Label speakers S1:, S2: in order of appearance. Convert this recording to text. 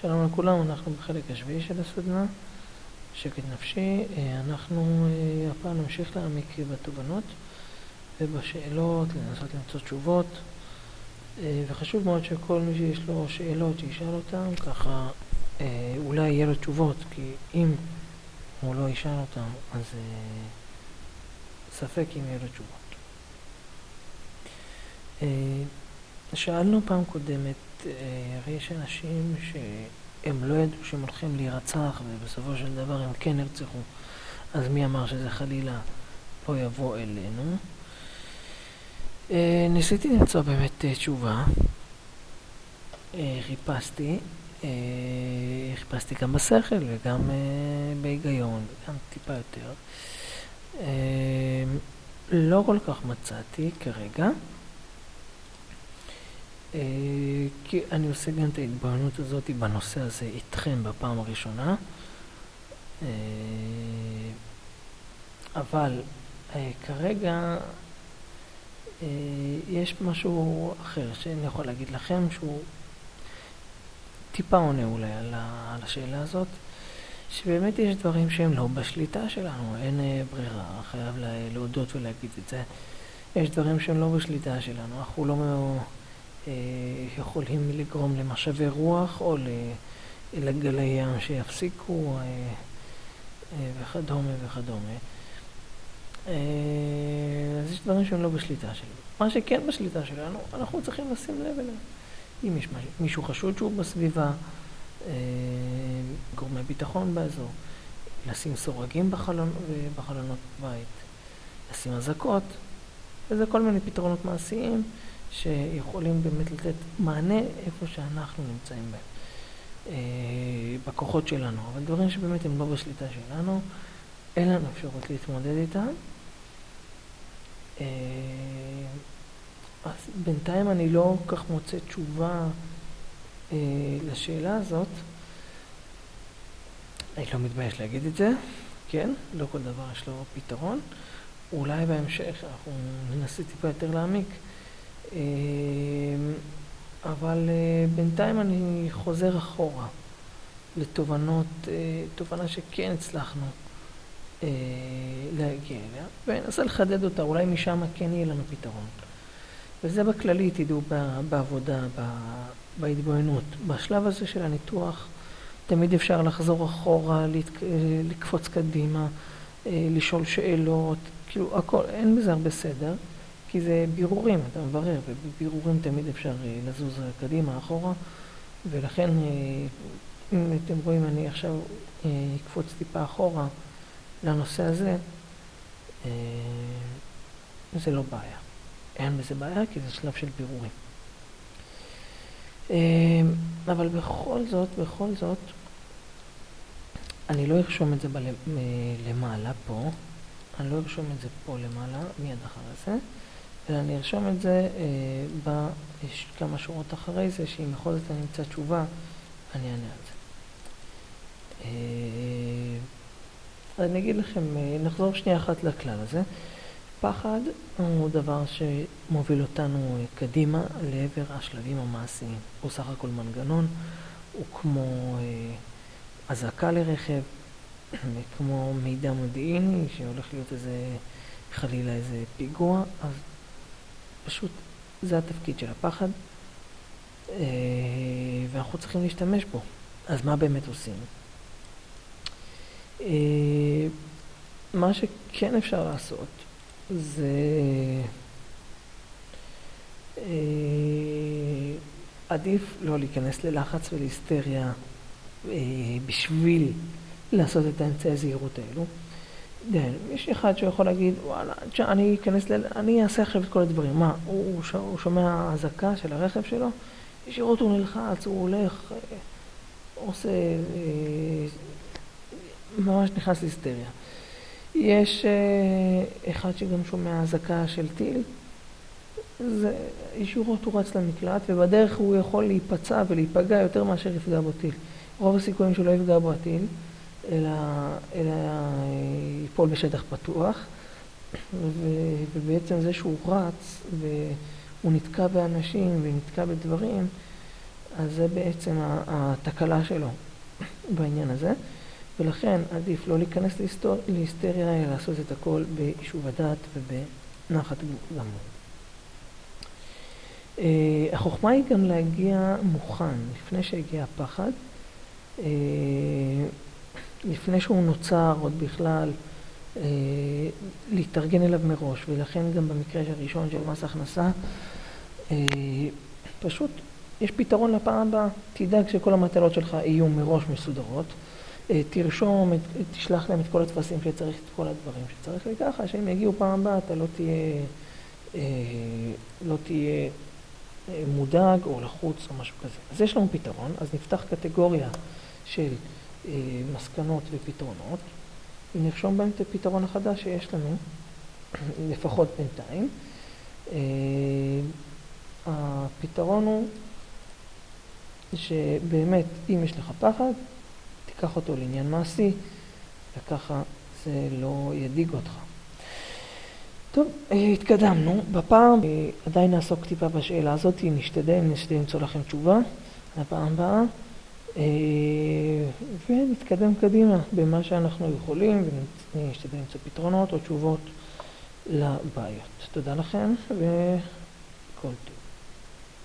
S1: שלום לכולם, אנחנו בחלק השביעי של הסדנה, שקט נפשי. אנחנו הפעם נמשיך להעמיק בתובנות ובשאלות, לנסות למצוא תשובות, וחשוב מאוד שכל מי שיש לו שאלות שישאל אותם, ככה אולי יהיה לו תשובות, כי אם הוא לא ישאל אותם, אז ספק אם יהיה לו תשובות. שאלנו פעם קודמת, הרי יש אנשים שהם לא ידעו שהם הולכים להירצח ובסופו של דבר הם כן נרצחו, אז מי אמר שזה חלילה לא יבוא אלינו? ניסיתי למצוא באמת תשובה, חיפשתי גם בשכל וגם בהיגיון וגם טיפה יותר, לא כל כך מצאתי כרגע, כי אני עושה גם את ההתבוננות הזאת בנושא הזה איתכם בפעם הראשונה, אבל כרגע יש משהו אחר שאני יכול להגיד לכם שהוא טיפה עונה אולי על השאלה הזאת, שבאמת יש דברים שהם לא בשליטה שלנו, אין ברירה, חייב להודות ולהגיד את זה. יש דברים שהם לא בשליטה שלנו, אנחנו לא יכולים לגרום למשאבי רוח או לגלי ים שיפסיקו וכדומה וכדומה. אז יש דברים שהם לא בשליטה שלנו. מה שכן בשליטה שלנו, אנחנו צריכים לשים לב אליהם. אם יש מישהו חשוד שהוא בסביבה, גורמי ביטחון באזור, לשים סורגים בחלונות בית, לשים אזעקות, וזה כל מיני פתרונות מעשיים שיכולים באמת לתת מענה איפה שאנחנו נמצאים בהם, בכוחות שלנו. אבל דברים שבאמת הם לא בשליטה שלנו, אין לנו אפשרות להתמודד איתם. אז בינתיים אני לא כך מוצא תשובה לשאלה הזאת. אני לא מתבייש להגיד את זה, כן? לא כל דבר יש לו פתרון. אולי בהמשך אנחנו ננסה טיפה יותר להעמיק. אבל בינתיים אני חוזר אחורה לתובנות, תובנה שכן הצלחנו להגיע אליה, וננסה לחדד אותה, אולי משם כן יהיה לנו פתרון. וזה בכללי תדעו בעבודה, בהתבוננות. בשלב הזה של הניתוח תמיד אפשר לחזור אחורה, לקפוץ קדימה, לשאול שאלות, כאילו הכל, אין בזה הרבה סדר, כי זה בירורים, אתה מברר, ובבירורים תמיד אפשר לזוז קדימה, אחורה, ולכן אם אתם רואים, אני עכשיו אקפוץ טיפה אחורה לנושא הזה, זה לא בעיה. אין בזה בעיה, כי זה שלב של בירורים. אבל בכל זאת, אני לא ארשום את זה למעלה פה, אני לא ארשום את זה פה למעלה, מיד אחרי זה, אלא אני ארשום את זה בכמה שורות אחרי זה, שאם בכל זאת אני אמצא תשובה, אני אענה על זה. אז אני אגיד לכם, נחזור שנייה אחת לכלל הזה. פחד הוא דבר שמוביל אותנו קדימה לעבר השלבים המעשיים. הוא סך הכל מנגנון, הוא כמו אזעקה לרכב, כמו מידע מודיעיני שהולך להיות חלילה איזה פיגוע, אז פשוט זה התפקיד של הפחד, ואנחנו צריכים להשתמש בו. אז מה באמת עושים? מה שכן אפשר לעשות זה עדיף לא להיכנס ללחץ ולהיסטריה בשביל לעשות את האמצעי הזהירות האלו. יש אחד שיכול להגיד, וואלה, אני אעשה עכשיו את כל הדברים. מה? הוא שומע אזעקה של הרכב שלו, ישירות הוא נלחץ, הוא הולך, עושה, ממש נכנס להיסטריה. יש אחד שגם שומע אזעקה של טיל, ישירות הוא רץ למקלט, ובדרך הוא יכול להיפצע ולהיפגע יותר מאשר יפגע בו טיל. רוב הסיכויים שלא יפגע בו הטיל, אלא ייפול בשטח פתוח, ובעצם זה שהוא רץ והוא נתקע באנשים ונתקע בדברים, אז זה בעצם התקלה שלו בעניין הזה, ולכן עדיף לא להיכנס להיסטריה, אלא לעשות את הכל ביישוב הדעת ובנחת גמור. החוכמה היא גם להגיע מוכן, לפני שהגיע הפחד, לפני שהוא נוצר עוד בכלל, להתארגן אליו מראש, ולכן גם במקרה הראשון של מס הכנסה, פשוט יש פתרון לפעם הבאה. תדאג שכל המטלות שלך יהיו מראש מסודרות, תרשום, תשלח להם את כל התפסים שצריך, את כל הדברים שצריך, וככה שהם יגיעו פעם הבאה, אתה לא תהיה מודאג או לחוץ או משהו כזה. אז יש לנו פתרון, אז נפתח קטגוריה של מסקנות ופתרונות, ונרשום בהם את הפתרון החדש שיש לנו, לפחות בינתיים. הפתרון הוא שבאמת אם יש לך פחד, תיקח אותו לעניין מעשי, וככה זה לא ידיג אותך. טוב, התקדמנו. בפעם עדיין נעסוק טיפה בשאלה הזאת, נשתדל למצוא לכם תשובה לפעם הבאה, ונתקדם קדימה במה שאנחנו יכולים, ונשתדל למצוא פתרונות או תשובות לבעיות. תודה לכם וכל טוב.